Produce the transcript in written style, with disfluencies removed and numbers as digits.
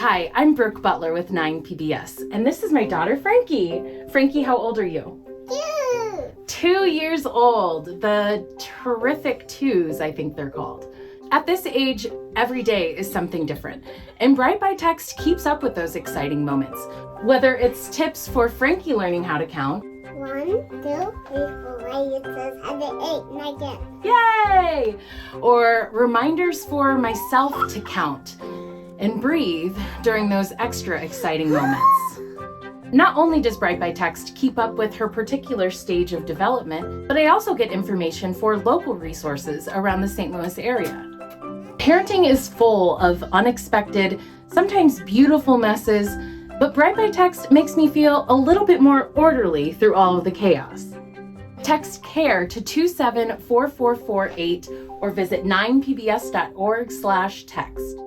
Hi, I'm Brooke Butler with 9 PBS, and this is my daughter, Frankie. Frankie, how old are you? 2 years old. The terrific twos, I think they're called. At this age, every day is something different, and Bright by Text keeps up with those exciting moments. Whether it's tips for Frankie learning how to count, 1, 2, 3, 4, 5, 6, 7, 8, 9, 10. yay! Or reminders for myself to count and breathe during those extra exciting moments. Not only does Bright by Text keep up with her particular stage of development, but I also get information for local resources around the St. Louis area. Parenting is full of unexpected, sometimes beautiful messes, but Bright by Text makes me feel a little bit more orderly through all of the chaos. Text CARE to 274448 or visit 9pbs.org/text.